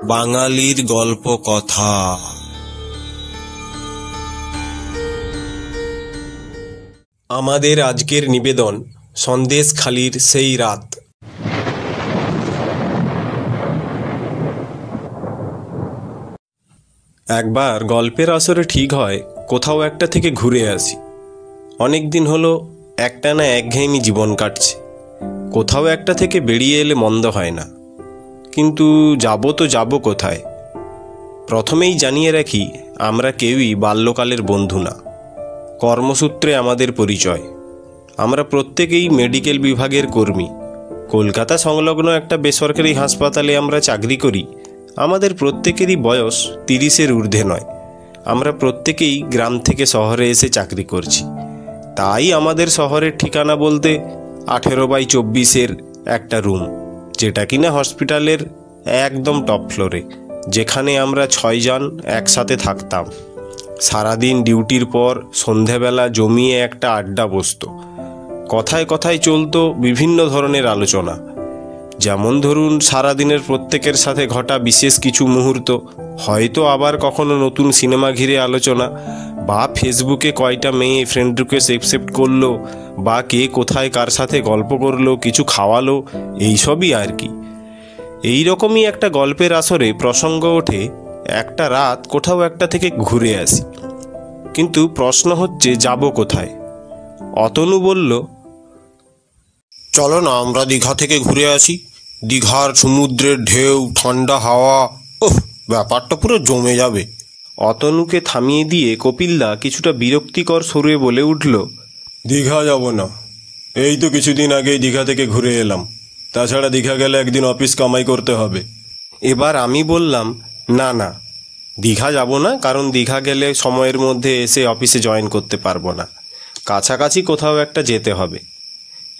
বাঙালির গল্প কথা। আমাদের আজকের নিবেদন সন্দেশখালির সেই রাত। একবার গল্পের আসরে ঠিক হয় কোথাও একটা থেকে ঘুরে আসি। অনেক দিন হলো একটানা একঘেয়েমি জীবন কাটছে। কোথাও একটা থেকে বেরিয়ে এলে মন্দ হয় না, কিন্তু যাব কোথায়? প্রথমেই জানিয়ে রাখি, আমরা কেউই বাল্যকালের বন্ধু না। কর্মসূত্রে আমাদের পরিচয়। আমরা প্রত্যেকেই মেডিকেল বিভাগের কর্মী। কলকাতা সংলগ্ন একটা বেসরকারি হাসপাতালে আমরা চাকরি করি। আমাদের প্রত্যেকেরই বয়স 30-এর ঊর্ধ্বে নয়। আমরা প্রত্যেকেই গ্রাম থেকে শহরে এসে চাকরি করছি। তাই আমাদের শহরের ঠিকানা বলতে 18/24-এর একটা রুম, যেটা কিনা হসপিটালের একদম টপ ফ্লোরে, যেখানে আমরা 6 জন একসাথে থাকতাম। সারাদিন ডিউটির পর সন্ধেবেলা জমিয়ে একটা আড্ডা বসত। কথায় কথায় চলতো বিভিন্ন ধরনের আলোচনা। যেমন ধরুন, সারাদিনের প্রত্যেকের সাথে ঘটা বিশেষ কিছু মুহূর্ত, হয়তো আবার কখনো নতুন সিনেমা ঘিরে আলোচনা, বা ফেসবুকে কয়টা মেয়ে ফ্রেন্ড রিকোয়েস্ট অ্যাকসেপ্ট করলো, বা কে কোথায় কার সাথে গল্প করলো, কিছু খাওয়ালো, এইসবই আর কি। এই রকমই একটা গল্পের আসরে প্রসঙ্গ ওঠে একটা রাত কোথাও একটা থেকে ঘুরে আসি। কিন্তু প্রশ্ন হচ্ছে, যাব কোথায়? অতনু বলল, চলো না আমরা দীঘা থেকে ঘুরে আসি। দীঘার সমুদ্রের ঢেউ, ঠান্ডা হাওয়া, ব্যাপারটা পুরো জমে যাবে। অতনুকে থামিয়ে দিয়ে কপিলদা কিছুটা বিরক্তিকর সুরে বলে উঠল, দীঘা যাব না, এই তো কিছুদিন আগেই দীঘা থেকে ঘুরে এলাম। তাছাড়া দীঘা গেলে একদিন অফিস কামাই করতে হবে। এবার আমি বললাম, না, দীঘা যাব না, কারণ দীঘা গেলে সময়ের মধ্যে এসে অফিসে জয়েন করতে পারবো না। কাছাকাছি কোথাও একটা যেতে হবে।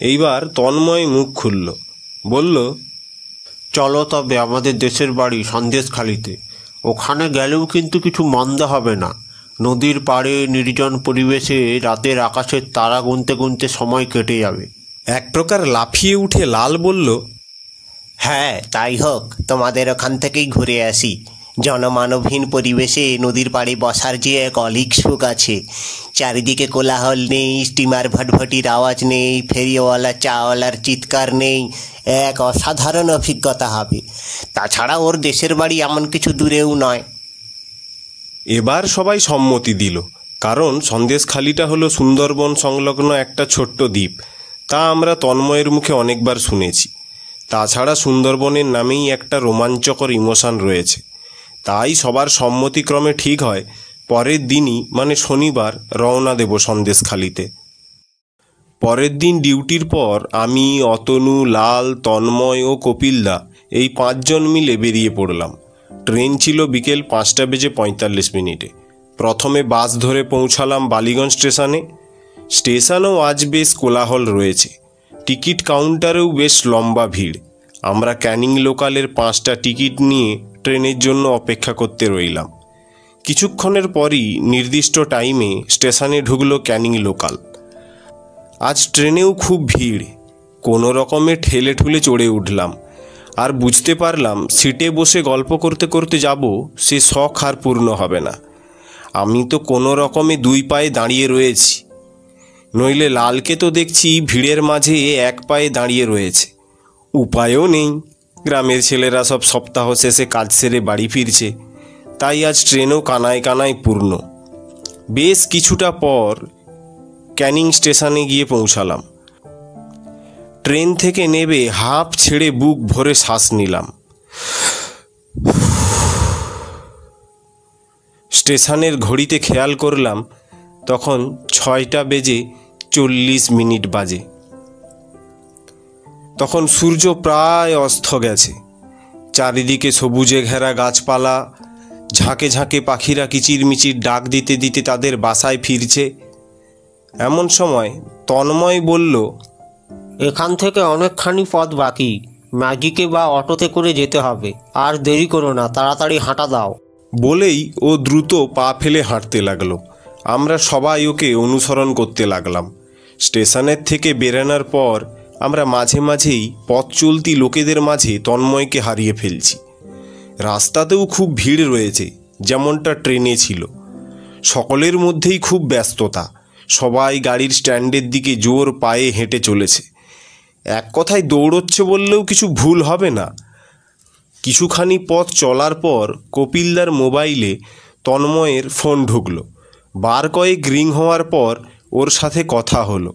এইবার তন্ময় মুখ খুলল, বলল, চলো তবে আমাদের দেশের বাড়ি সন্দেশখালিতে। ওখানে গেলেও কিন্তু কিছু মন্দ হবে না। নদীর পাড়ে নির্জন পরিবেশে রাতের আকাশের তারা গুনতে গুনতে সময় কেটে যাবে। এক প্রকার লাফিয়ে উঠে লাল বলল, হ্যাঁ তাই হোক, তোমাদের ওখান থেকেই ঘুরে আসি। জনমানবহীন পরিবেশে নদীর পাড়ে বসার যে এক অলীক সুখ আছে। চারিদিকে কোলাহল নেই, স্টিমার ভটভটির আওয়াজ নেই, ফেরিওয়ালা চাওয়ালার চিৎকার নেই। এক অসাধারণ অভিজ্ঞতা হবে। তাছাড়া ওর দেশের বাড়ি এমন কিছু দূরেও নয়। এবার সবাই সম্মতি দিল, কারণ সন্দেশখালিটা হলো সুন্দরবন সংলগ্ন একটা ছোট্ট দ্বীপ। তা আমরা তন্ময়ের মুখে অনেকবার শুনেছি। তাছাড়া সুন্দরবনের নামেই একটা রোমাঞ্চকর ইমোশন রয়েছে। তাই সবার সম্মতিক্রমে ঠিক হয় পরের দিনই, মানে শনিবার, রওনা দেব সন্দেশখালিতে। পরের দিন ডিউটির পর আমি, অতনু, লাল, তন্ময় ও কপিলদা এই 5 জন মিলে বেরিয়ে পড়লাম। ট্রেন ছিল বিকেল 5:45। প্রথমে বাস ধরে পৌঁছালাম বালিগঞ্জ স্টেশনে। স্টেশনেও আজ বেশ কোলাহল রয়েছে। টিকিট কাউন্টারেও বেশ লম্বা ভিড়। আমরা ক্যানিং লোকালের 5টা টিকিট নিয়ে ট্রেনের জন্য অপেক্ষা করতে রইলাম। কিছুক্ষণের পরই নির্দিষ্ট টাইমে স্টেশনে ঢুকলো ক্যানিং লোকাল। আজ ট্রেনেও খুব ভিড়। কোনো রকমে ঠেলে ঠুলে চড়ে উঠলাম, আর বুঝতে পারলাম সিটে বসে গল্প করতে করতে যাব, সে শখ আর পূর্ণ হবে না। আমি তো কোনো রকমে 2 পায়ে দাঁড়িয়ে রয়েছি, নইলে লালকে তো দেখছি ভিড়ের মাঝে 1 পায়ে দাঁড়িয়ে রয়েছে। উপায়ও নেই, গ্রামের ছেলেরা সব সপ্তাহ শেষে কাজ সেরে বাড়ি ফিরছে। তাই আজ ট্রেনও কানায় কানায় পূর্ণ। বেশ কিছুটা পর ক্যানিং স্টেশনে গিয়ে পৌঁছালাম। ট্রেন থেকে নেমে হাঁপ ছেড়ে বুক ভরে শ্বাস নিলাম। স্টেশনের ঘড়িতে খেয়াল করলাম তখন 6:40 বাজে। তখন সূর্য প্রায় অস্ত গেছে। চারিদিকে সবুজে ঘেরা গাছপালা, ঝাঁকে ঝাঁকে পাখিরা কিচিরমিচির ডাক দিতে দিতে তাদের বাসায় ফিরছে। এমন সময় তন্ময় বলল, এখান থেকে অনেকখানি পথ বাকি, ম্যাজিকে বা অটোতে করে যেতে হবে। আর দেরি করো না, তাড়াতাড়ি হাঁটা দাও। বলেই ও দ্রুত পা ফেলে হাঁটতে লাগলো। আমরা সবাই ওকে অনুসরণ করতে লাগলাম। স্টেশনের থেকে বেরানোর পর আমরা মাঝে মাঝেই পথ চলতি লোকেদের মাঝে তন্ময়কে হারিয়ে ফেলছি। রাস্তাতেও খুব ভিড় রয়েছে, যেমনটা ট্রেনে ছিল। সকলের মধ্যেই খুব ব্যস্ততা, সবাই গাড়ির স্ট্যান্ডের দিকে জোর পায়ে হেঁটে চলেছে। এক কথায় দৌড়চ্ছে বললেও কিছু ভুল হবে না। কিছুখানি পথ চলার পর কপিলদার মোবাইলে তন্ময়ের ফোন ঢুকলো। বার কয়েক রিং হওয়ার পর ওর সাথে কথা হলো।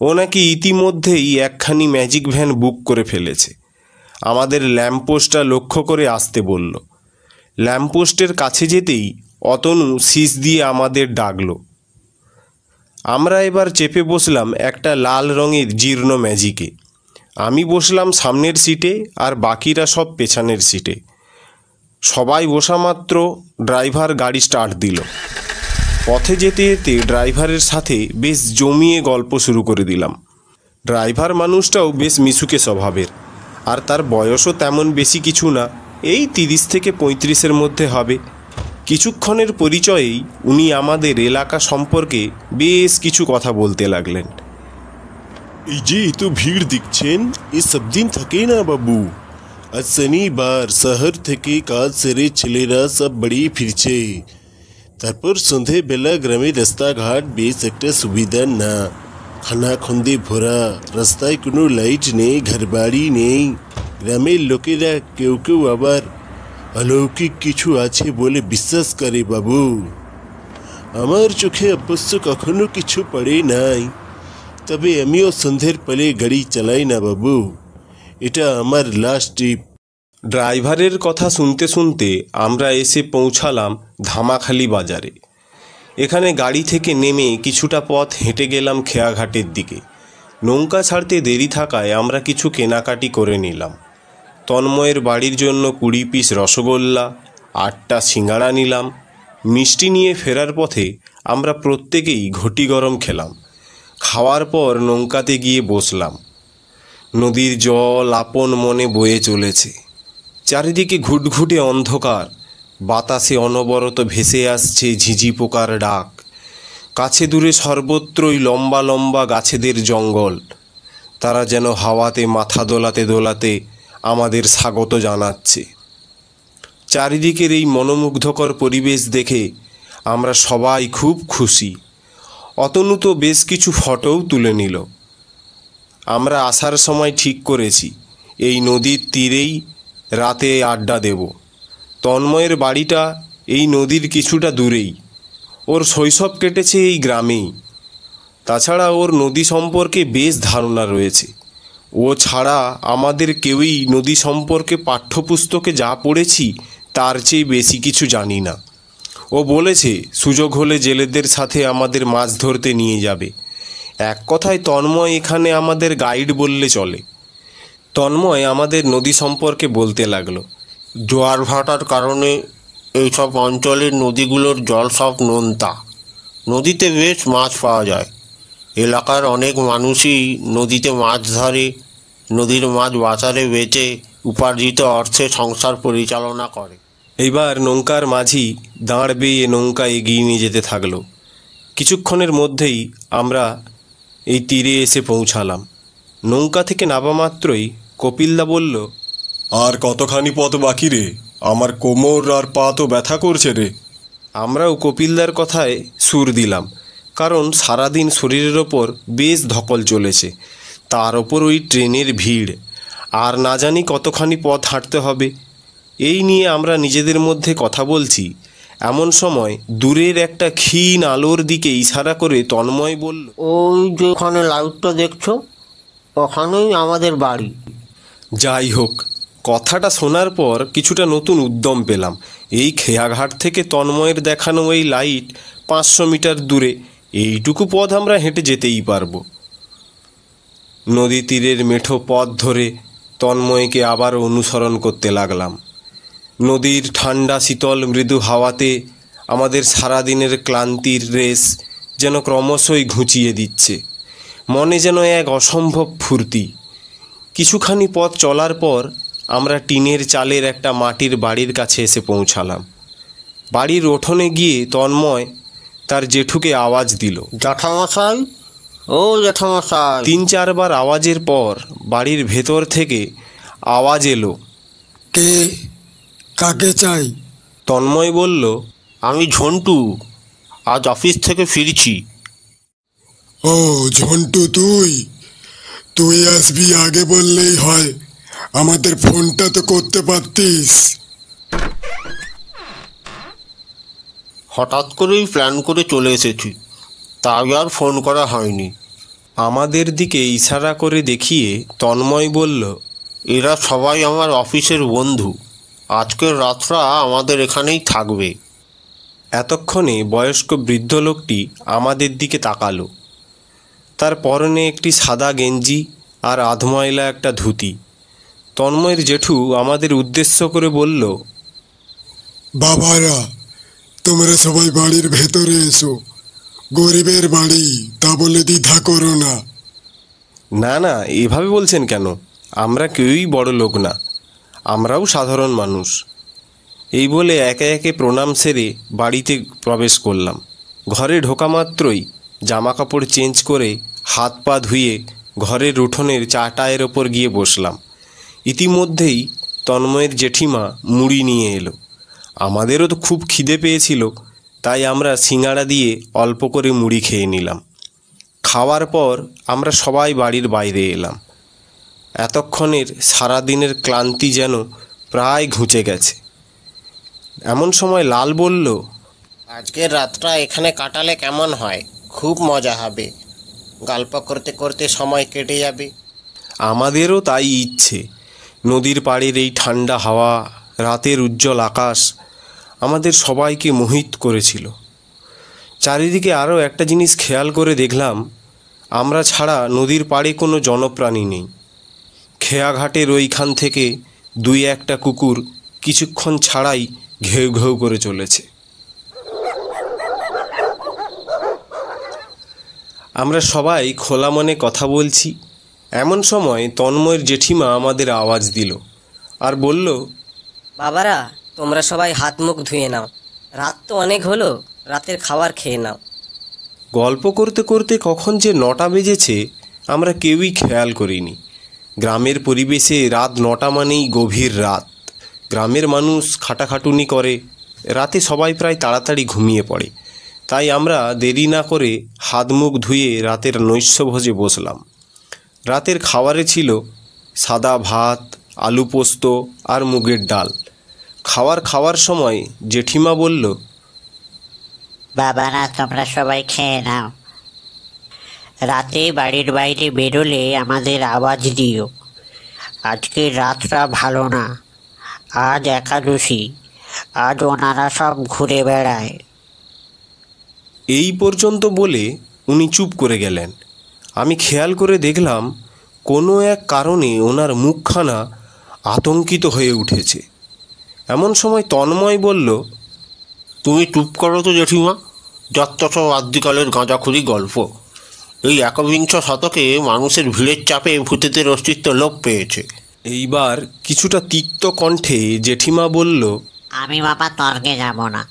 ও নাকি ইতিমধ্যেই একখানি ম্যাজিক ভ্যান বুক করে ফেলেছে। আমাদের ল্যাম্পপোস্টটা লক্ষ্য করে আসতে বলল। ল্যাম্পপোস্টের কাছে যেতেই অতনু শীষ দিয়ে আমাদের ডাকলো। আমরা এবার চেপে বসলাম একটা লাল রঙের জীর্ণ ম্যাজিকে। আমি বসলাম সামনের সিটে, আর বাকিরা সব পেছনের সিটে। সবাই বসা মাত্র ড্রাইভার গাড়ি স্টার্ট দিল। পথে যেতে যেতে ড্রাইভারের সাথে বেশ জমিয়ে গল্প শুরু করে দিলাম। ড্রাইভার মানুষটাও বেশ মিশুকে স্বভাবের, আর তার বয়সও তেমন বেশি কিছু না, এই 30 থেকে 35-এর মধ্যে হবে। কিছুক্ষণের পরিচয়েই উনি আমাদের এলাকা সম্পর্কে বেশ কিছু কথা বলতে লাগলেন। এই যে এত ভিড় দেখছেন, এ সব দিন থাকে না বাবু। আজ শনিবার, শহর থেকে কাজ সেরে ছেলেরা সব বাড়ি ফিরছে। তারপর সন্ধেবেলা গ্রামে রাস্তাঘাট বেশ একটা সুবিধা না, খানাখন্দে ভরা, রাস্তায় কোনো লাইট নেই, ঘরবাড়ি নেই। গ্রামের লোকেরা কেউ কেউ আবার অলৌকিক কিছু আছে বলে বিশ্বাস করে বাবু। আমার চোখে অবশ্য কখনো কিছু পড়ে নাই, তবে আমিও সন্ধ্যের পরে গাড়ি চালাই না বাবু। এটা আমার লাস্ট ট্রিপ। ড্রাইভারের কথা শুনতে শুনতে আমরা এসে পৌঁছালাম ধামাখালি বাজারে। এখানে গাড়ি থেকে নেমে কিছুটা পথ হেঁটে গেলাম খেয়াঘাটের দিকে। নৌকা ছাড়তে দেরি থাকায় আমরা কিছু কেনাকাটি করে নিলাম। তন্ময়ের বাড়ির জন্য 20 পিস রসগোল্লা, 8টা সিঙ্গাড়া নিলাম। মিষ্টি নিয়ে ফেরার পথে আমরা প্রত্যেকেই ঘটি গরম খেলাম। খাওয়ার পর নৌকাতে গিয়ে বসলাম। নদীর জল আপন মনে বয়ে চলেছে। চারিদিকে ঘুটঘুটে অন্ধকার, বাতাসে অনবরত ভেসে আসছে ঝিঝি পোকার ডাক। কাছে দূরে সর্বত্রই লম্বা লম্বা গাছেদের জঙ্গল। তারা যেন হাওয়াতে মাথা দোলাতে দোলাতে আমাদের স্বাগত জানাচ্ছে। চারিদিকের এই মনোমুগ্ধকর পরিবেশ দেখে আমরা সবাই খুব খুশি। অতনু তো বেশ কিছু ফটোও তুলে নিল। আমরা আসার সময় ঠিক করেছি এই নদীর তীরেই রাতে আড্ডা দেব। তন্ময়ের বাড়িটা এই নদীর কিছুটা দূরেই। ওর শৈশব কেটেছে এই গ্রামেই। তাছাড়া ওর নদী সম্পর্কে বেশ ধারণা রয়েছে। ও ছাড়া আমাদের কেউই নদী সম্পর্কে পাঠ্যপুস্তকে যা পড়েছি তার চেয়ে বেশি কিছু জানি না। ও বলেছে সুযোগ হলে জেলেদের সাথে আমাদের মাছ ধরতে নিয়ে যাবে। এক কথায় তন্ময় এখানে আমাদের গাইড বললে চলে। তন্ময় আমাদের নদী সম্পর্কে বলতে লাগলো। জোয়ার ভাটার কারণে এইসব অঞ্চলের নদীগুলোর জল সব নোনতা। নদীতে বেশ মাছ পাওয়া যায়। এলাকার অনেক মানুষই নদীতে মাছ ধরে, নদীর মাছ বাজারে বেচে উপার্জিত অর্থে সংসার পরিচালনা করে। এইবার নৌকার মাঝি দাঁড় বেয়ে নৌকা এগিয়ে নিয়ে যেতে থাকলো। কিছুক্ষণের মধ্যেই আমরা এই তীরে এসে পৌঁছালাম। নৌকা থেকে নামা মাত্রই কপিলদা বলল, আর কতখানি পথ বাকি রে? আমার কোমর আর পা তো ব্যথা করছে রে। আমরাও কপিলদার কথায় সুর দিলাম, কারণ সারাদিন শরীরের ওপর বেশ ধকল চলেছে, তার ওপর ওই ট্রেনের ভিড়, আর না জানি কতখানি পথ হাঁটতে হবে। এই নিয়ে আমরা নিজেদের মধ্যে কথা বলছি, এমন সময় দূরের একটা ক্ষীণ আলোর দিকে ইশারা করে তন্ময় বলল, ওই যে ওখানে লাইটটা দেখছো, ওখানেই আমাদের বাড়ি। যাই হোক, কথাটা শোনার পর কিছুটা নতুন উদ্যম পেলাম। এই খেয়াঘাট থেকে তন্ময়ের দেখানো এই লাইট 500 মিটার দূরে, এইটুকু পথ আমরা হেঁটে যেতেই পারবো। নদী তীরের মেঠো পথ ধরে তন্ময়কে আবার অনুসরণ করতে লাগলাম। নদীর ঠান্ডা শীতল মৃদু হাওয়াতে আমাদের সারাদিনের ক্লান্তির রেশ যেন ক্রমশই ঘুচিয়ে দিচ্ছে। মনে যেন এক অসম্ভব ফুর্তি। কিছুখানি পথ চলার পর আমরা টিনের চালের একটা মাটির বাড়ির কাছে এসে পৌঁছালাম। বাড়ির উঠোনে গিয়ে তন্ময় তার জেঠুকে আওয়াজ দিল, জ্যাঠামশাই, ও জ্যাঠামশাই। 3-4 বার আওয়াজের পর বাড়ির ভেতর থেকে আওয়াজ এলো, কে কাকে চাই? তন্ময় বলল, আমি ঝন্টু, আজ অফিস থেকে ফিরছি। ও ঝন্টু, তুই তুই আসবি আগে বললেই হয়, আমাদের ফোনটা তো করতে পারতিস। হঠাৎ করেই প্ল্যান করে চলে এসেছি, তাই আর ফোন করা হয়নি। আমাদের দিকে ইশারা করে দেখিয়ে তন্ময় বলল, এরা সবাই আমার অফিসের বন্ধু, আজকের রাতটা আমাদের এখানেই থাকবে। এতক্ষণে বয়স্ক বৃদ্ধ লোকটি আমাদের দিকে তাকালো। তার পরনে একটি সাদা গেঞ্জি আর আধময়লা একটা ধুতি। তন্ময়ের জেঠু আমাদের উদ্দেশ্য করে বলল, বাবারা, তোমরা সবাই বাড়ির ভেতরে এসো, গরিবের বাড়ি, তা বলে দ্বিধা করো না। না না, এভাবে বলছেন কেন? আমরা কেউই বড় লোক না, আমরাও সাধারণ মানুষ। এই বলে একে একে প্রণাম সেরে বাড়িতে প্রবেশ করলাম। ঘরে ঢোকা মাত্রই জামা কাপড় চেঞ্জ করে হাত পা ধুয়ে ঘরের উঠোনের চাটায়ের ওপর গিয়ে বসলাম। ইতিমধ্যেই তন্ময়ের জেঠিমা মুড়ি নিয়ে এলো। আমাদেরও তো খুব খিদে পেয়েছিল, তাই আমরা সিঙাড়া দিয়ে অল্প করে মুড়ি খেয়ে নিলাম। খাওয়ার পর আমরা সবাই বাড়ির বাইরে এলাম। এতক্ষণের সারাদিনের ক্লান্তি যেন প্রায় ঘুচে গেছে। এমন সময় লাল বলল, আজকের রাতটা এখানে কাটালে কেমন হয়? খুব মজা হবে, গল্প করতে করতে সময় কেটে যাবে। আমাদেরও তাই ইচ্ছে। নদীর পাড়ের এই ঠান্ডা হাওয়া, রাতের উজ্জ্বল আকাশ আমাদের সবাইকে মোহিত করেছিল। চারিদিকে আরও একটা জিনিস খেয়াল করে দেখলাম, আমরা ছাড়া নদীর পাড়ে কোনো জনপ্রাণী নেই। খেয়াঘাটের ওইখান থেকে দুই একটা কুকুর কিছুক্ষণ ছাড়াই ঘেউ ঘেউ করে চলেছে। আমরা সবাই খোলা মনে কথা বলছি। এমন সময় তন্ময়ের জেঠিমা আমাদের আওয়াজ দিল আর বলল, বাবারা, তোমরা সবাই হাত মুখ ধুয়ে নাও, রাত তো অনেক হলো, রাতের খাবার খেয়ে নাও। গল্প করতে করতে কখন যে 9টা বেজেছে আমরা কেউই খেয়াল করিনি। গ্রামের পরিবেশে রাত 9টা মানেই গভীর রাত। গ্রামের মানুষ খাটাখাটুনি করে, রাতে সবাই প্রায় তাড়াতাড়ি ঘুমিয়ে পড়ে। তাই আমরা দেরি না করে হাত মুখ ধুয়ে রাতের নৈশভোজে বসলাম। রাতের খাবারে ছিল সাদা ভাত, আলু পোস্ত আর মুগের ডাল। খাওয়ার সময় জেঠিমা বলল, বাবারা, তোমরা সবাই খেয়ে নাও, রাতে বাড়ির বাইরে বেরোলে আমাদের আওয়াজ দিও। আজকের রাতটা ভালো না, আজ একাদশী, আজ ওনারা সব ঘুরে বেড়ায়। এই পর্যন্ত বলে উনি চুপ করে গেলেন। আমি খেয়াল করে দেখলাম কোনো এক কারণে ওনার মুখখানা আতঙ্কিত হয়ে উঠেছে। এমন সময় তন্ময় বলল, তুমি চুপ করো তো জেঠিমা, যত সব আদ্যিকালের গাঁজাখুরি গল্প। এই একবিংশ শতকে মানুষের ভিড়ের চাপে ভূতেদের অস্তিত্ব লোপ পেয়েছে। এইবার কিছুটা তিক্ত কণ্ঠে জেঠিমা বলল, আমি বাবা তর্কে যাব না,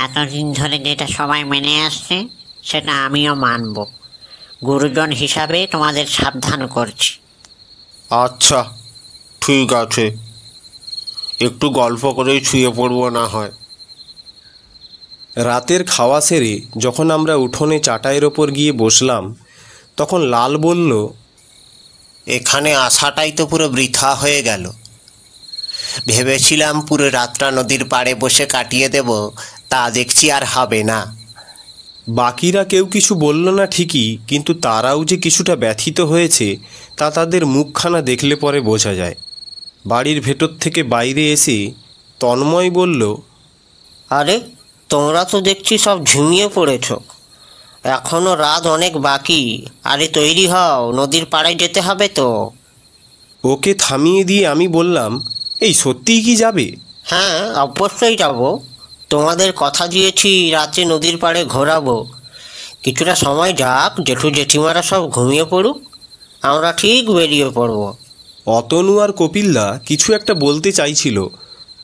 এতদিন ধরে যেটা সবাই মেনে আসছে সেটা আমিও মানব। গুরুজন হিসাবে তোমাদের সাবধান করছি। আচ্ছা, ঠিক আছে, একটু গল্প করেই শুয়ে পড়বো না হয়। রাতের খাওয়া সেরে যখন আমরা উঠোনে চাটাইয়ের ওপর গিয়ে বসলাম, তখন লাল বলল, এখানে আসাটাই তো পুরো বৃথা হয়ে গেল। ভেবেছিলাম পুরো রাতটা নদীর পাড়ে বসে কাটিয়ে দেব, তা দেখছি আর হবে না। বাকিরা কেউ কিছু বলল না ঠিকই, কিন্তু তারাও যে কিছুটা ব্যথিত হয়েছে তা তাদের মুখখানা দেখলে পরে বোঝা যায়। বাড়ির ভেতর থেকে বাইরে এসে তন্ময় বলল, আরে, তোমরা তো দেখছি সব ঝিমিয়ে পড়েছ, এখনো রাত অনেক বাকি। আরে তৈরি হও, নদীর পাড়ে যেতে হবে তো। ওকে থামিয়ে দিয়ে আমি বললাম, এই সত্যিই কি যাবে? হ্যাঁ, অবশ্যই যাব। তোমাদের কথা দিয়েছি রাতে নদীর পাড়ে ঘোরাবো। কিছুটা সময় যাক, জেঠু জেঠিমারা সব ঘুমিয়ে পড়ুক, আমরা ঠিক বেরিয়ে পড়ব। অতনু আর কপিলদা কিছু একটা বলতে চাইছিল।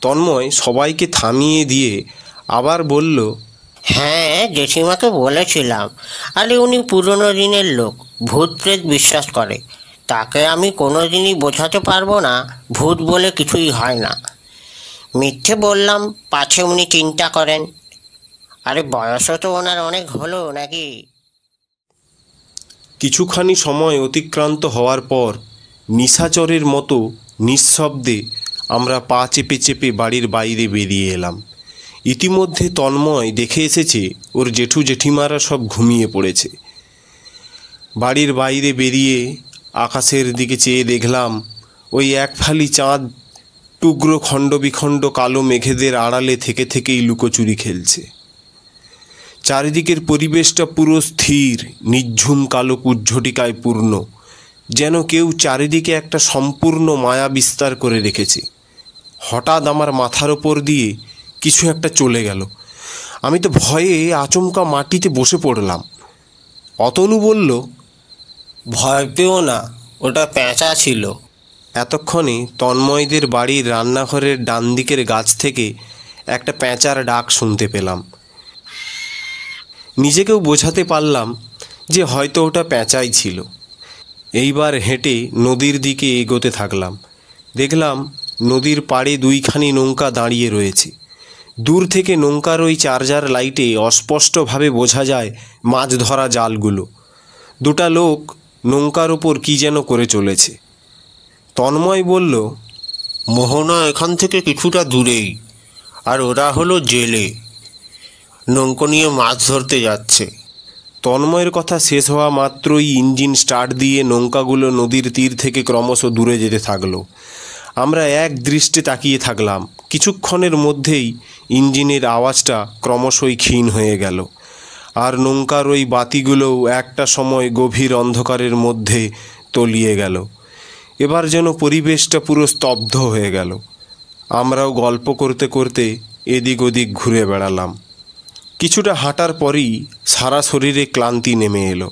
তন্ময় সবাইকে থামিয়ে দিয়ে আবার বলল, হ্যাঁ, জেঠিমাকে বলেছিলাম। আরে উনি পুরনো দিনের লোক, ভূত প্রেত বিশ্বাস করে। তাকে আমি কোনো দিনই বোঝাতে পারবো না ভূত বলে কিছুই হয় না। মিথ্যে বললাম, পাছে উনি চিন্তা করেন। আরে বয়সও তো ওনার অনেক হলো নাকি। কিছুখানি সময় অতিক্রান্ত হওয়ার পর নিশাচরের মতো নিঃশব্দে আমরা পা চেপে চেপে বাড়ির বাইরে বেরিয়ে এলাম। ইতিমধ্যে তন্ময় দেখে এসেছে ওর জেঠু জেঠিমারা সব ঘুমিয়ে পড়েছে। বাড়ির বাইরে বেরিয়ে আকাশের দিকে চেয়ে দেখলাম ওই এক ফালি চাঁদ টুকরো খণ্ড বিখণ্ড কালো মেঘেদের আড়ালে থেকে থেকেই লুকোচুরি খেলছে। চারিদিকের পরিবেশটা পুরো স্থির, নিঝুম কালো কুজ্ঝটিকায় পূর্ণ, যেন কেউ চারিদিকে একটা সম্পূর্ণ মায়া বিস্তার করে রেখেছে। হঠাৎ আমার মাথার ওপর দিয়ে কিছু একটা চলে গেল। আমি তো ভয়ে আচমকা মাটিতে বসে পড়লাম। অতনু বলল, ভয় পেও না, ওটা পেঁচা ছিল। এতক্ষণে তন্ময়দের বাড়ির রান্নাঘরের ডান দিকের গাছ থেকে একটা পেঁচার ডাক শুনতে পেলাম। নিজেকেও বোঝাতে পারলাম যে হয়তো ওটা পেঁচাই ছিল। এইবার হেঁটে নদীর দিকে এগোতে থাকলাম। দেখলাম নদীর পাড়ে দুইখানি নৌকা দাঁড়িয়ে রয়েছে। দূর থেকে নৌকার ওই চার্জার লাইটে অস্পষ্টভাবে বোঝা যায় মাছ ধরা জালগুলো। দুটা লোক নৌকার ওপর কী যেন করে চলেছে। তন্ময় বলল, মোহনা এখান থেকে কিছুটা দূরেই, আর ওরা হলো জেলে, নৌকো নিয়ে মাছ ধরতে যাচ্ছে। তন্ময়ের কথা শেষ হওয়া মাত্রই ইঞ্জিন স্টার্ট দিয়ে নৌকাগুলো নদীর তীর থেকে ক্রমশ দূরে যেতে থাকলো। আমরা এক দৃষ্টে তাকিয়ে থাকলাম। কিছুক্ষণের মধ্যেই ইঞ্জিনের আওয়াজটা ক্রমশই ক্ষীণ হয়ে গেল, আর নৌকার ওই বাতিগুলোও একটা সময় গভীর অন্ধকারের মধ্যে তলিয়ে গেল। এবার যেন পরিবেশটা পুরো স্তব্ধ হয়ে গেল। আমরাও গল্প করতে করতে এদিক ওদিক ঘুরে বেড়ালাম। কিছুটা হাঁটার পরই সারা শরীরে ক্লান্তি নেমে এলো,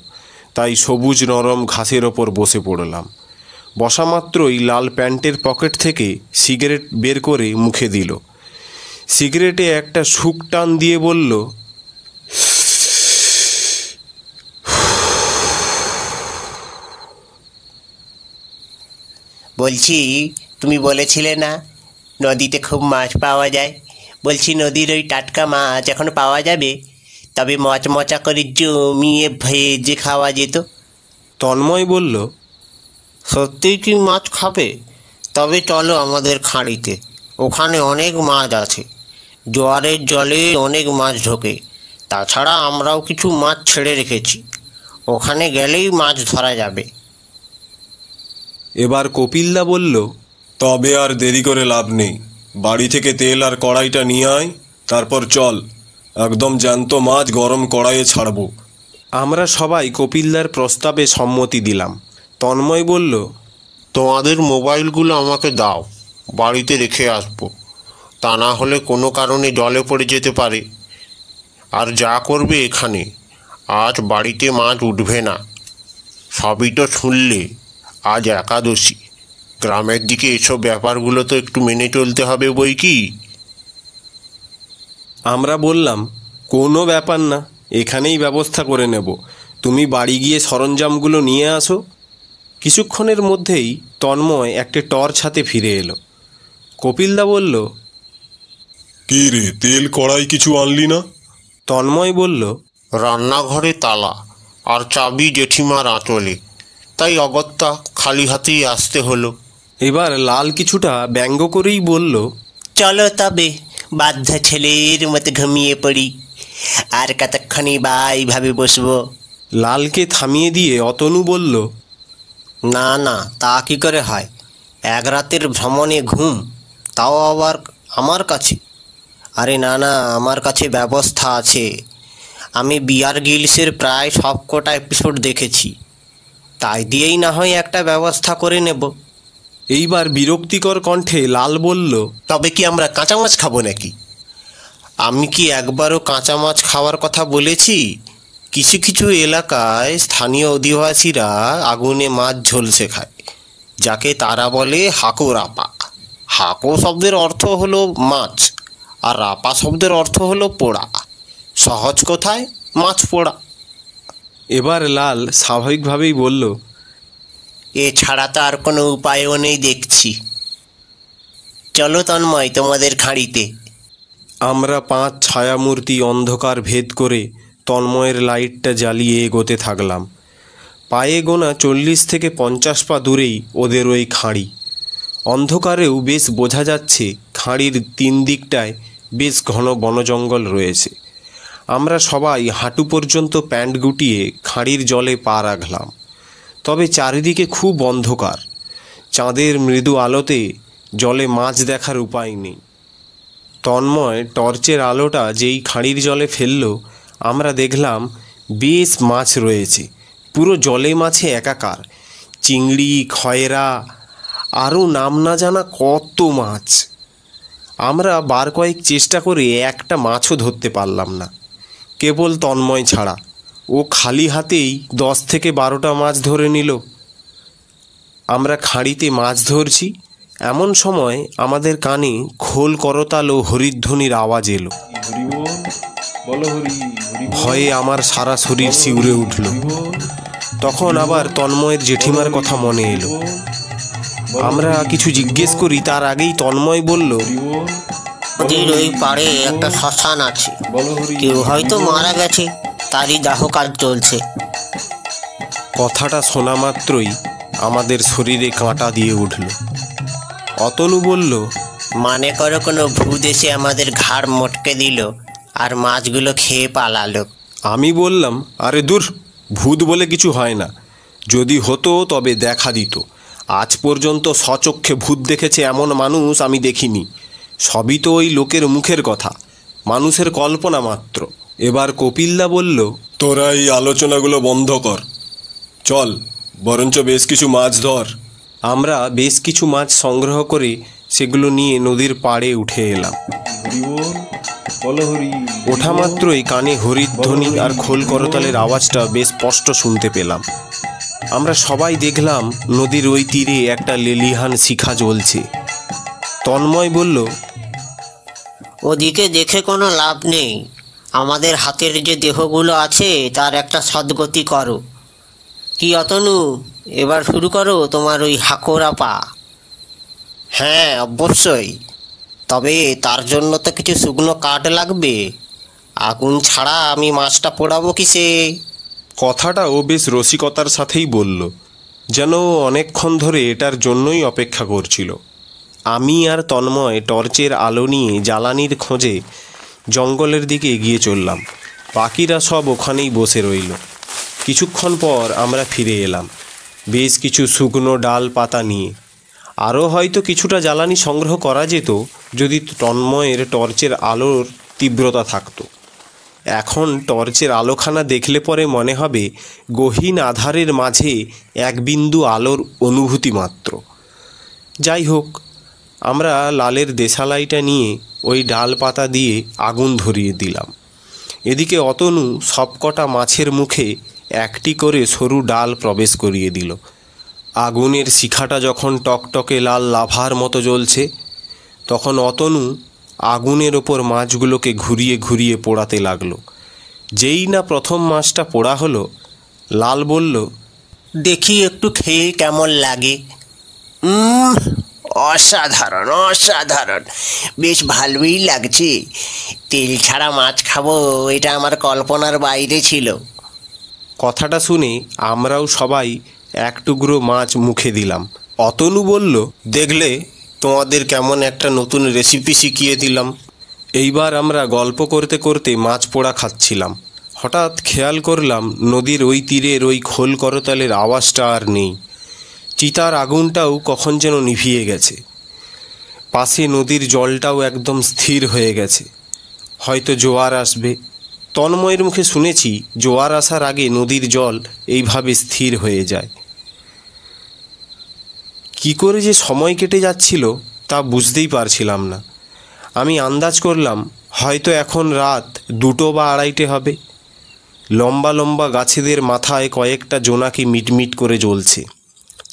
তাই সবুজ নরম ঘাসের ওপর বসে পড়লাম। বসা মাত্রই লাল প্যান্টের পকেট থেকে সিগারেট বের করে মুখে দিল। সিগারেটে একটা শুক টান দিয়ে বলল, বলছি, তুমি বলেছিলে না নদীতে খুব মাছ পাওয়া যায়? বলছি, নদীর ওই টাটকা মাছ এখন পাওয়া যাবে? তবে মচমচা করে জমিয়ে ভেজে খাওয়া যেত। তন্ময় বলল, সত্যিই কি মাছ খাবে? তবে চলো আমাদের খাঁড়িতে, ওখানে অনেক মাছ আছে। জোয়ারের জলে অনেক মাছ ঢোকে। তাছাড়া আমরাও কিছু মাছ ছেড়ে রেখেছি, ওখানে গেলেই মাছ ধরা যাবে। এবার কপিলদা বলল, তবে আর দেরি করে লাভ নেই, বাড়ি থেকে তেল আর কড়াইটা নিয়ে আয়, তারপর চল, একদম জ্যান্ত মাছ গরম কড়াইয়ে ছাড়বো। আমরা সবাই কপিলদার প্রস্তাবে সম্মতি দিলাম। তন্ময় বলল, তোমাদের মোবাইলগুলো আমাকে দাও, বাড়িতে রেখে আসবো, তা না হলে কোনো কারণে জলে পড়ে যেতে পারে। আর যা করবে এখানে, আজ বাড়িতে মাছ উঠবে না। সবই তো শুনলে, আজ একাদশী, গ্রামের দিকে এসব ব্যাপারগুলো তো একটু মেনে চলতে হবে বই কি। আমরা বললাম, কোনো ব্যাপার না, এখানেই ব্যবস্থা করে নেব, তুমি বাড়ি গিয়ে সরঞ্জামগুলো নিয়ে আসো। কিছুক্ষণের মধ্যেই তন্ময় একটা টর্চ হাতে ফিরে এলো। কপিলদা বলল, কি রে, তেল কড়াই কিছু আনলি না? তন্ময় বলল, রান্নাঘরে তালা আর চাবি জেঠিমার আঁচলে, তাই অগত্যা খালি হাতেই আসতে হলো। এবার লাল কিছুটা ব্যঙ্গ করেই বলল, চলো তবে বাধ্য ছেলের মতো ঘুমিয়ে পড়ি, আর কতক্ষণই বা এইভাবে বসবো। লালকে থামিয়ে দিয়ে অতনু বলল, না না, তা কী করে হয়? এক রাতের ভ্রমণে ঘুম, তাও আবার আমার কাছে? আরে না না, আমার কাছে ব্যবস্থা আছে। আমি বিয়ার গিলসের প্রায় সব কটা এপিসোড দেখেছি, তাই দিয়েই না হয় একটা ব্যবস্থা করে নেব। এইবার বিরক্তিকর কণ্ঠে লাল বলল, তবে কি আমরা কাঁচা মাছ খাবো নাকি? আমি কি একবারও কাঁচা মাছ খাওয়ার কথা বলেছি? কিছু কিছু এলাকায় স্থানীয় অধিবাসীরা আগুনে মাছ ঝলসে খায়, যাকে তারা বলে হাকো রাপা। হাকো শব্দের অর্থ হলো মাছ, আর রাপা শব্দের অর্থ হলো পোড়া। সহজ কথায় মাছ পোড়া। এবার লাল স্বাভাবিকভাবেই বলল, এছাড়া তো আর কোনো উপায়ও নেই দেখছি। চলো তন্ময় তোমাদের খাঁড়িতে। আমরা 5 ছায়ামূর্তি অন্ধকার ভেদ করে তন্ময়ের লাইটটা জ্বালিয়ে এগোতে থাকলাম। পায়ে গোনা 40 থেকে 50 পা দূরেই ওদের ওই খাঁড়ি। অন্ধকারেও বেশ বোঝা যাচ্ছে খাঁড়ির 3 দিকটায় বেশ ঘন বনজঙ্গল রয়েছে। আমরা সবাই হাঁটু পর্যন্ত প্যান্ট গুটিয়ে খাঁড়ির জলে পা রাখলাম। তবে চারিদিকে খুব অন্ধকার, চাঁদের মৃদু আলোতে জলে মাছ দেখার উপায় নেই। তন্ময় টর্চের আলোটা যেই খাঁড়ির জলে ফেলল, আমরা দেখলাম বেশ মাছ রয়েছে, পুরো জলে মাছে একাকার। চিংড়ি, খয়রা, আরও নাম না জানা কত মাছ। আমরা বার কয়েক চেষ্টা করে একটা মাছও ধরতে পারলাম না, কেবল তন্ময় ছাড়া। ও খালি হাতেই 10 থেকে 12টা মাছ ধরে নিল। আমরা খাঁড়িতে মাছ ধরছি, এমন সময় আমাদের কানে খোল করতাল ও হরিধ্বনির আওয়াজ এলো। ভয়ে আমার সারা শরীর শিউরে উঠল। তখন আবার তন্ময়ের জেঠিমার কথা মনে এলো। আমরা কিছু জিজ্ঞেস করি, তার আগেই তন্ময় বলল, নদীর ওই পাড়ে একটা শ্মশান আছে, কেউ হয়তো মারা গেছে, তারই দাহ কাজ চলছে। কথাটা শোনা মাত্রই আমাদের শরীরে কাঁটা দিয়ে উঠল। অতনু বলল, মানে করো কোনো ভূত এসে আমাদের ঘাড় মটকে দিল আর মাছগুলো খেয়ে পালালো। আমি বললাম, আরে দূর, ভূত বলে কিছু হয় না। যদি হতো তবে দেখা দিত। আজ পর্যন্ত স্বচক্ষে ভূত দেখেছে এমন মানুষ আমি দেখিনি। সবই তো ওই লোকের মুখের কথা, মানুষের কল্পনা মাত্র। এবার কপিলদা বলল, তোরা এই আলোচনাগুলো বন্ধ কর, চল বরঞ্চ বেশ কিছু মাছ ধর। আমরা বেশ কিছু মাছ সংগ্রহ করে সেগুলো নিয়ে নদীর পাড়ে উঠে এলাম। ওঠা মাত্রই কানে হরিধ্বনি আর খোল করতালের আওয়াজটা বেশ স্পষ্ট শুনতে পেলাম। আমরা সবাই দেখলাম নদীর ওই তীরে একটা লেলিহান শিখা জ্বলছে। তন্ময় বলল, ওদিকে দেখে কোনো লাভ নেই, আমাদের হাতের যে দেহগুলো আছে তার একটা সদ্গতি করো। কি অতনু, এবার শুরু করো তোমার ওই হাকোরা পা। হ্যাঁ অবশ্যই, তবে তার জন্য তো কিছু শুকনো কাঠ লাগবে। আগুন ছাড়া আমি মাছটা পোড়াবো কিসে? কথাটা ও বেশ রসিকতার সাথেই বলল, যেন অনেকক্ষণ ধরে এটার জন্যই অপেক্ষা করছিল। আমি আর তন্ময় টর্চের আলো নিয়ে জ্বালানির খোঁজে জঙ্গলের দিকে এগিয়ে চললাম। বাকিরা সব ওখানেই বসে রইল। কিছুক্ষণ পর আমরা ফিরে এলাম বেশ কিছু শুকনো ডাল পাতা নিয়ে। আরও হয়তো কিছুটা জ্বালানি সংগ্রহ করা যেত যদি তন্ময়ের টর্চের আলোর তীব্রতা থাকতো। এখন টর্চের আলোখানা দেখলে পরে মনে হবে গহীন আধারের মাঝে এক বিন্দু আলোর অনুভূতি মাত্র। যাই হোক, আমরা লালের দেশালাইটা নিয়ে ওই ডাল পাতা দিয়ে আগুন ধরিয়ে দিলাম। এদিকে অতনু সবকটা মাছের মুখে একটি করে সরু ডাল প্রবেশ করিয়ে দিল। আগুনের শিখাটা যখন টকটকে লাল লাভার মতো জ্বলছে, তখন অতনু আগুনের ওপর মাছগুলোকে ঘুরিয়ে ঘুরিয়ে পোড়াতে লাগলো। যেই না প্রথম মাছটা পোড়া হলো, লাল বলল, দেখি একটু খেয়ে কেমন লাগে। অসাধারণ অসাধারণ, বেশ ভালোই লাগছে। তেল ছাড়া মাছ খাবো, এটা আমার কল্পনার বাইরে ছিল। কথাটা শুনে আমরাও সবাই এক টুকরো মাছ মুখে দিলাম। অতনু বলল, দেখলে তোমাদের কেমন একটা নতুন রেসিপি শিখিয়ে দিলাম। এইবার আমরা গল্প করতে করতে মাছ পোড়া খাচ্ছিলাম। হঠাৎ খেয়াল করলাম নদীর ওই তীরের ওই খোল করতালের আওয়াজটা আর নেই। চিতার আগুনটাও কখন যেন নিভিয়ে গেছে। পাশে নদীর জলটাও একদম স্থির হয়ে গেছে। হয়তো জোয়ার আসবে। তন্ময়ের মুখে শুনেছি জোয়ার আসার আগে নদীর জল এইভাবে স্থির হয়ে যায়। কি করে যে সময় কেটে যাচ্ছিল তা বুঝতেই পারছিলাম না। আমি আন্দাজ করলাম হয়তো এখন রাত 2 বা 2:30 হবে। লম্বা লম্বা গাছেদের মাথায় কয়েকটা জোনাকি মিটমিট করে জ্বলছে।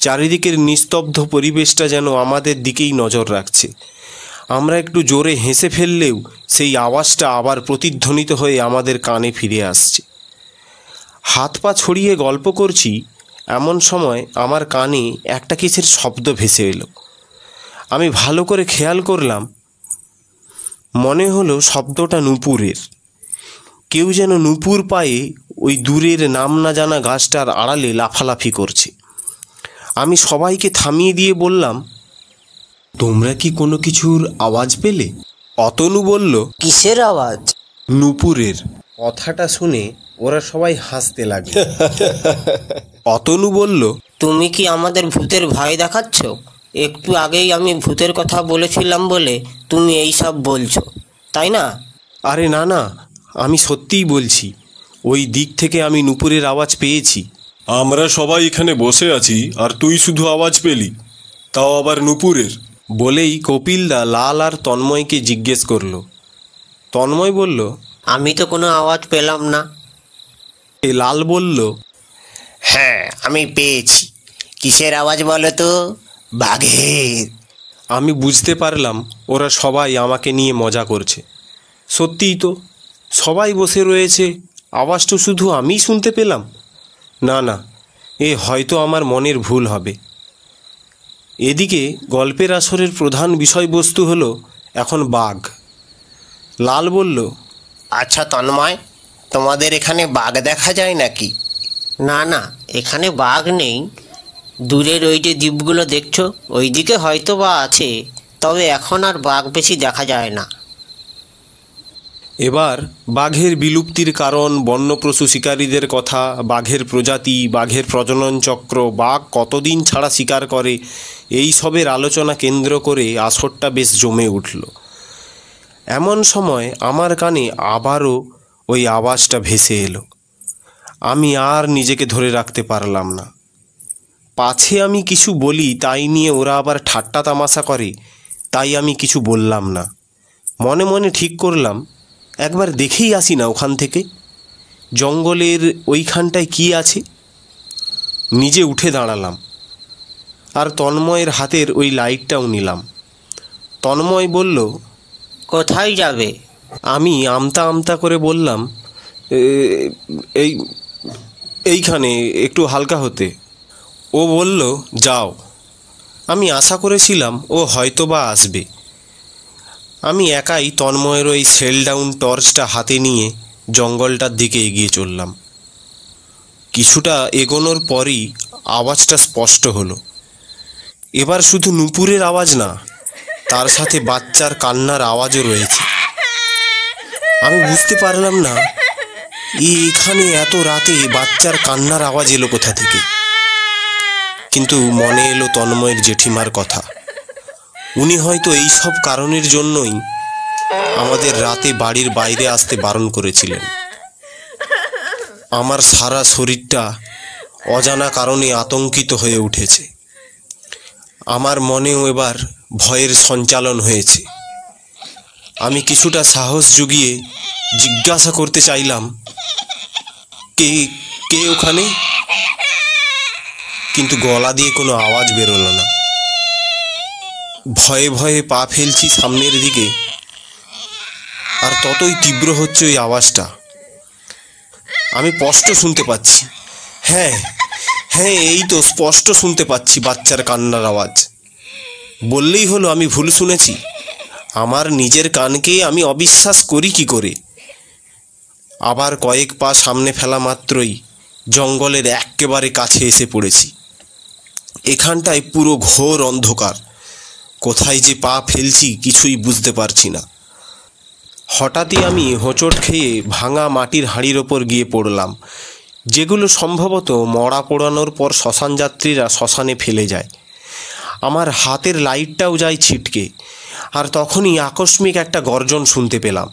চারিদিকের নিস্তব্ধ পরিবেশটা যেন আমাদের দিকেই নজর রাখছে। আমরা একটু জোরে হেসে ফেললেও সেই আওয়াজটা আবার প্রতিধ্বনিত হয়ে আমাদের কানে ফিরে আসছে। হাত পা ছড়িয়ে গল্প করছি, এমন সময় আমার কানে একটা কিসের শব্দ ভেসে এলো। আমি ভালো করে খেয়াল করলাম, মনে হলো শব্দটা নূপুরের। কেউ যেন নূপুর পায়ে ওই দূরের নাম না জানা গাছটার আড়ালে লাফালাফি করছে। আমি সবাইকে থামিয়ে দিয়ে বললাম, তোমরা কি কোনো কিছুর আওয়াজ পেলে? অতনু বলল, কিসের আওয়াজ? নূপুরের। কথাটা শুনে ওরা সবাই হাসতে লাগলো। অতনু বলল, তুমি কি আমাদের ভূতের ভয় দেখাচ্ছ? একটু আগেই আমি ভূতের কথা বলেছিলাম বলে তুমি এই সব বলছো, তাই না? আরে না না, আমি সত্যিই বলছি, ওই দিক থেকে আমি নূপুরের আওয়াজ পেয়েছি। আমরা সবাই এখানে বসে আছি আর তুই শুধু আওয়াজ পেলি, তাও আবার নূপুরের। বলেই কপিলদা লাল আর তন্ময়কে জিজ্ঞেস করলো। তন্ময় বলল, আমি তো কোনো আওয়াজ পেলাম না। লাল বলল, হ্যাঁ আমি পেয়েছি। কিসের আওয়াজ বলো তো? বাঘের। আমি বুঝতে পারলাম ওরা সবাই আমাকে নিয়ে মজা করছে। সত্যিই তো, সবাই বসে রয়েছে, আওয়াজ তো শুধু আমিই শুনতে পেলাম। না না, এ হয়তো আমার মনের ভুল হবে। এদিকে গল্পের আসরের প্রধান বিষয়বস্তু হলো এখন বাঘ। লাল বলল, আচ্ছা তন্ময়, তোমাদের এখানে বাঘ দেখা যায় নাকি? না না, এখানে বাঘ নেই। দূরের ওই যে দ্বীপগুলো দেখছো, ওইদিকে হয়তো বা আছে, তবে এখন আর বাঘ বেশি দেখা যায় না। এবার বাঘের বিলুপ্তির কারণ, বন্যপশু শিকারীদের কথা, বাঘের প্রজাতি, বাঘের প্রজনন চক্র, বাঘ কতদিন ছাড়া শিকার করে, এই সবের আলোচনা কেন্দ্র করে আসরটা বেশ জমে উঠল। এমন সময় আমার কানে আবারও ওই আওয়াজটা ভেসে এলো। আমি আর নিজেকে ধরে রাখতে পারলাম না। পাছে আমি কিছু বলি তাই নিয়ে ওরা আবার ঠাট্টা তামাশা করে, তাই আমি কিছু বললাম না। মনে মনে ঠিক করলাম, একবার দেখেই আসি না ওখান থেকে, জঙ্গলের ওইখানটায় কি আছে। নিজে উঠে দাঁড়ালাম আর তন্ময়ের হাতের ওই লাইটটাও নিলাম। তন্ময় বলল, কোথায় যাবে? আমি আমতা আমতা করে বললাম, এইখানে একটু হালকা হতে। ও বলল, যাও। আমি আশা করেছিলাম ও হয়তো বা আসবে। আমি একাই তন্ময়ের ওই সেল ডাউন টর্চটা হাতে নিয়ে জঙ্গলটার দিকে এগিয়ে চললাম। কিছুটা এগোনোর পরই আওয়াজটা স্পষ্ট হলো। এবার শুধু নূপুরের আওয়াজ না, তার সাথে বাচ্চার কান্নার আওয়াজও রয়েছে। আমি বুঝতে পারলাম না এখানে এত রাতে বাচ্চার কান্নার আওয়াজ এলো কোথা থেকে। কিন্তু মনে এলো তন্ময়ের জেঠিমার কথা। উনি হয়তো এই সব কারণের জন্যই আমাদের রাতে বাড়ির বাইরে আসতে বারণ করেছিলেন। আমার সারা শরীরটা অজানা কারণে আতঙ্কিত হয়ে উঠেছে। আমার মনেও এবার ভয়ের সঞ্চালন হয়েছে। আমি কিছুটা সাহস জুগিয়ে জিজ্ঞাসা করতে চাইলাম, কে কে ওখানে? কিন্তু গলা দিয়ে কোনো আওয়াজ বেরোলো না। ভয়ে ভয়ে পা ফেলছি সামনের দিকে, আর ততই তীব্র হচ্ছে ওই আওয়াজটা। আমি স্পষ্ট শুনতে পাচ্ছি, হ্যাঁ হ্যাঁ, এই তো স্পষ্ট শুনতে পাচ্ছি বাচ্চার কান্নার আওয়াজ। বললেই হলো আমি ভুল শুনেছি? আমার নিজের কানকে আমি অবিশ্বাস করি কি করে? আবার কয়েক পা সামনে ফেলা মাত্রই জঙ্গলের একেবারে কাছে এসে পড়েছি। এখানটায় পুরো ঘোর অন্ধকার। কোথায় যে পা ফেলছি কিছুই বুঝতে পারছি না। হঠাৎই আমি হোঁচট খেয়ে ভাঙা মাটির হাঁড়ির ওপর গিয়ে পড়লাম, যেগুলো সম্ভবত মড়া পোড়ানোর পর শ্মশান যাত্রীরা শ্মশানে ফেলে যায়। আমার হাতের লাইটটাও যায় ছিটকে, আর তখনই আকস্মিক একটা গর্জন শুনতে পেলাম।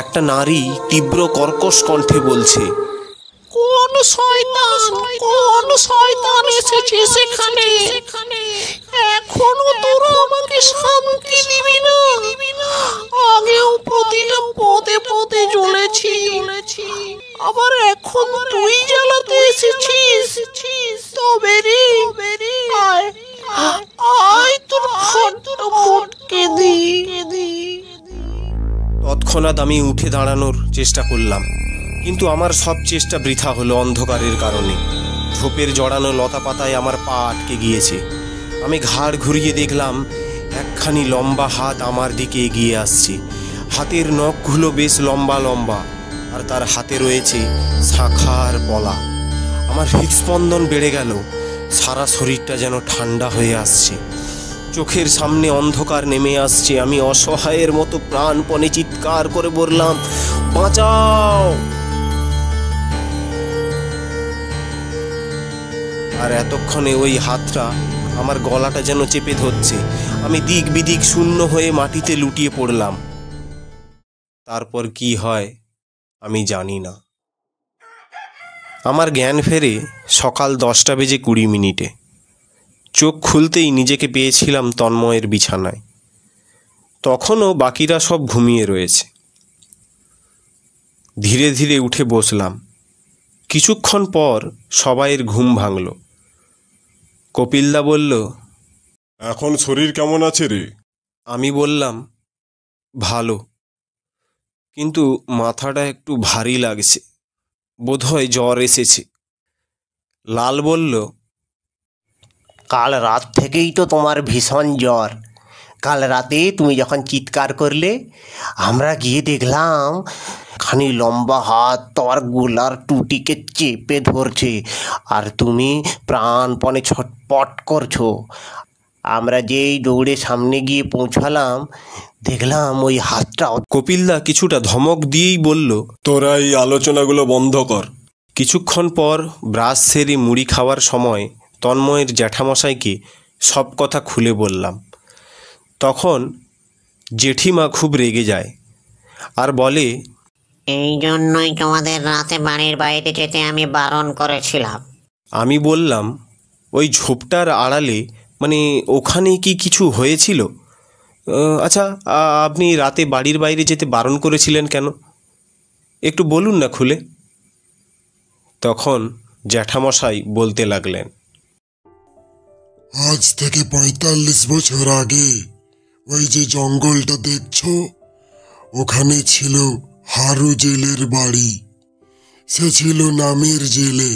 একটা নারী তীব্র কর্কশ কণ্ঠে বলছে, কোন শয়তান এসেছে সেখানে? এখনো তোরা আমাকে শান্তি দিবি না? আগেও প্রতিটা পদে পদে জ্বলেছি, আবার এখন তুই জ্বালাতে এসেছিস? তবে রে আয় তোর ঘরটা মোটকে দি। তৎক্ষণাৎ আমি উঠে দাঁড়ানোর চেষ্টা করলাম, কিন্তু আমার সব চেষ্টা বৃথা হলো অন্ধকারের কারণে। ঝোপের জড়ানো লতা পাতায় আমার পা আটকে গিয়েছে। আমি ঘাড় ঘুরিয়ে দেখলাম একখানি লম্বা হাত আমার দিকে এগিয়ে আসছে। হাতের নখগুলো বেশ লম্বা লম্বা, আর তার হাতে রয়েছে শাখার পলা। আমার হৃদস্পন্দন বেড়ে গেল, সারা শরীরটা যেন ঠান্ডা হয়ে আসছে। চোখের সামনে অন্ধকার নেমে আসছে। আমি অসহায়ের মতো প্রাণপণে চিৎকার করে বললাম, বাঁচাও! আর এতক্ষণে ওই হাতটা আমার গলাটা যেন চেপে ধরছে। আমি দিক বিদিক শূন্য হয়ে মাটিতে লুটিয়ে পড়লাম। তারপর কি হয় আমি জানি না। আমার জ্ঞান ফেরে সকাল 10:20 চোখ খুলতেই নিজেকে পেয়েছিলাম তন্ময়ের বিছানায়। তখনও বাকিরা সব ঘুমিয়ে রয়েছে। ধীরে ধীরে উঠে বসলাম। কিছুক্ষণ পর সবাইয়ের ঘুম ভাঙল। কপিলদা বলল, এখন শরীর কেমন আছে রে? আমি বললাম, ভালো, কিন্তু মাথাটা একটু ভারী লাগছে, বোধহয় জ্বর এসেছে। লাল বলল, কাল রাত থেকেই তো তোমার ভীষণ জ্বর। কাল রাতে তুমি যখন চিৎকার করলে, আমরা গিয়ে দেখলাম খানি লম্বা হাত তোমার গোলার টুটিকে চেপে ধরছে, আর তুমি প্রাণপণে ছটপট করছো। আমরা যেই দৌড়ে সামনে গিয়ে পৌঁছালাম, দেখলাম ওই হাতটা। কপিলদা কিছুটা ধমক দিয়েই বলল, তোরা এই আলোচনাগুলো বন্ধ কর। কিছুক্ষণ পর ব্রাশ সেরে মুড়ি খাওয়ার সময় তন্ময়ের জ্যাঠামশাইকে সব কথা খুলে বললাম। তখন জেঠিমা খুব রেগে যায় আর বলে, এই জন্যই তোমাদের রাতে বাড়ির বাইরে যেতে আমি বারণ করেছিলাম। আমি বললাম, ওই ঝোপটার আড়ালে, মানে ওখানে কি কিছু হয়েছিল? আচ্ছা, আপনি রাতে বাড়ির বাইরে যেতে বারণ করেছিলেন কেন? একটু বলুন না খুলে। তখন জ্যাঠামশাই বলতে লাগলেন, আজ থেকে 45 বছর আগে ওই যে জঙ্গলটা দেখছো, ওখানে ছিল হারু জেলের বাড়ি। সে ছিল নামের জেলে।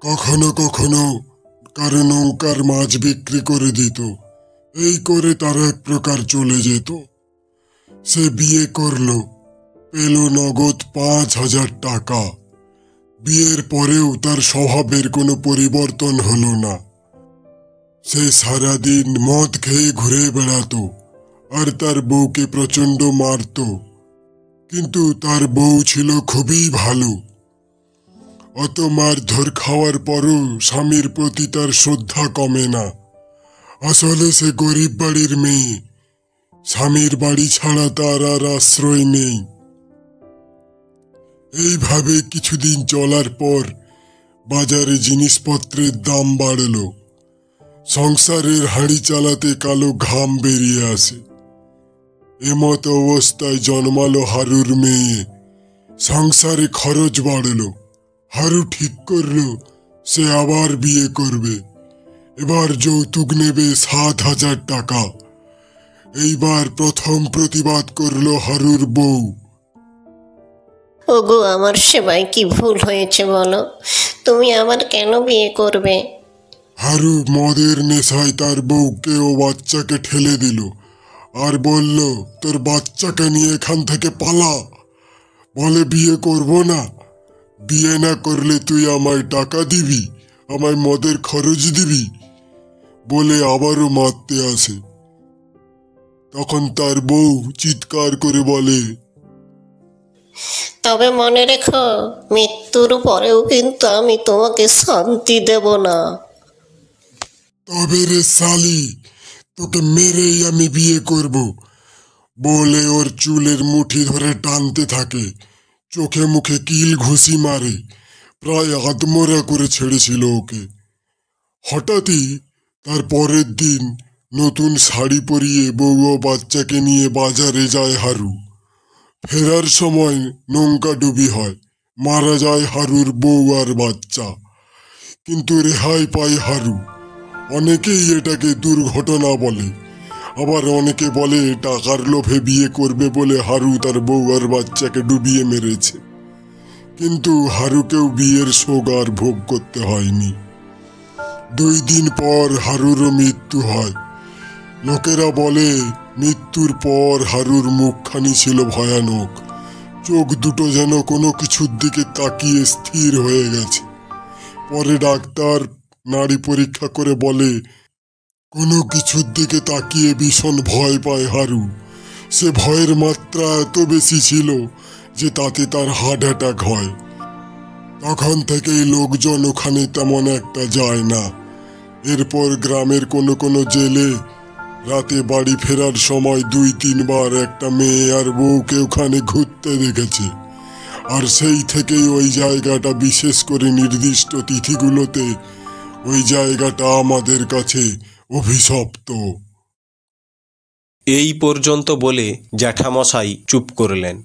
কখনো কখনো কারো নৌকার মাছ বিক্রি করে দিত। এই করে তার এক প্রকার চলে যেত। সে বিয়ে করলো, পেল নগদ 5,000 টাকা। বিয়ের পরেও তার স্বভাবের কোনো পরিবর্তন হলো না। সে সারাদিন মদ খেয়ে ঘুরে বেড়াতো আর তার বউকে প্রচণ্ড মারত। কিন্তু তার বউ ছিল খুবই ভালো। অত মারধর খাওয়ার পরও স্বামীর প্রতি তার শ্রদ্ধা কমে না। আসলে সে গরিব বাড়ির মেয়ে। স্বামীর বাড়ি ছাড়া তার আর আশ্রয় নেই। এইভাবে কিছুদিন চলার পর বাজারে জিনিসপত্রের দাম বাড়ল। সংসারের হাঁড়ি চালাতে কালো ঘাম বেরিয়ে আসে। এমত অবস্থায় জন্মালো হারুর মেয়ে। সংসারে খরচ বাড়ল। হারু ঠিক করলো সে আবার বিয়ে করবে। এবার যৌতুক নেবে 7,000 টাকা। এইবার প্রথম প্রতিবাদ করলো হারুর বউ। ওগো, আমার সেবায় কি ভুল হয়েছে বলো? তুমি আবার কেন বিয়ে করবে? হারু মদের নেশায় তার বউকে ও বাচ্চাকে ঠেলে দিল আর বলল, তোর বাচ্চাকে নিয়ে এখান থেকে পালা। বলে, বিয়ে করব না। বিয়ে না করলে তুই আমায় টাকা দিবি, আমায় মদের খরচ দিবি, বলে আবারও মারতে আসে। তখন তার বউ চিৎকার করে বলে, তবে মনে রেখো, মৃত্যুর পরেও কিন্তু আমি তোমাকে শান্তি দেব না। তবে রে শালি, তোকে মেরেই আমি বিয়ে করব, বলে ওর চুলের মুঠি ধরে টানতে থাকে। চোখে মুখে কিল ঘুষি মারে। প্রায় আত্মরা করে ছেড়েছিল ওকে। হঠাৎই তার পরের দিন নতুন শাড়ি পরিয়ে বউ ও বাচ্চাকে নিয়ে বাজারে যায় হারু। ফেরার সময় নৌকা ডুবি হয়। মারা যায় হারুর বউ আর বাচ্চা। কিন্তু রেহাই পায় হারু। অনেকেই এটাকে দুর্ঘটনা বলে, আবার অনেকে বলে টাকার লোভে বিয়ে করবে বলে হারু তার বউ আর বাচ্চাকে ডুবিয়ে মেরেছে। কিন্তু হারুকেও বিয়ের শোক আর ভোগ করতে হয়নি। 2 দিন পর হারুরও মৃত্যু হয়। লোকেরা বলে মৃত্যুর পর হারুর মুখখানি ছিল ভয়ানক। চোখ দুটো যেন কোনো কিছুর দিকে তাকিয়ে স্থির হয়ে গেছে। পরে ডাক্তার নাড়ি পরীক্ষা করে বলে কোনো কিছুর দিকে তাকিয়ে ভীষণ ভয় পায় হারু। সে ভয়ের মাত্রা এত বেশি ছিল যে তাতে তার হার্ট অ্যাটাক হয়। তখন থেকেই লোকজন ওখানে তেমন একটা যায় না। এরপর গ্রামের কোনো কোনো জেলে রাতে বাড়ি ফেরার সময় 2-3 বার একটা মেয়ে আর বউকে ওখানে ঘুরতে দেখেছে। আর সেই থেকেই ওই জায়গাটা, বিশেষ করে নির্দিষ্ট তিথিগুলোতে ওই জায়গাটা আমাদের কাছে অভিশপ্ত। এই পর্যন্ত বলে জ্যাঠামশাই চুপ করলেন।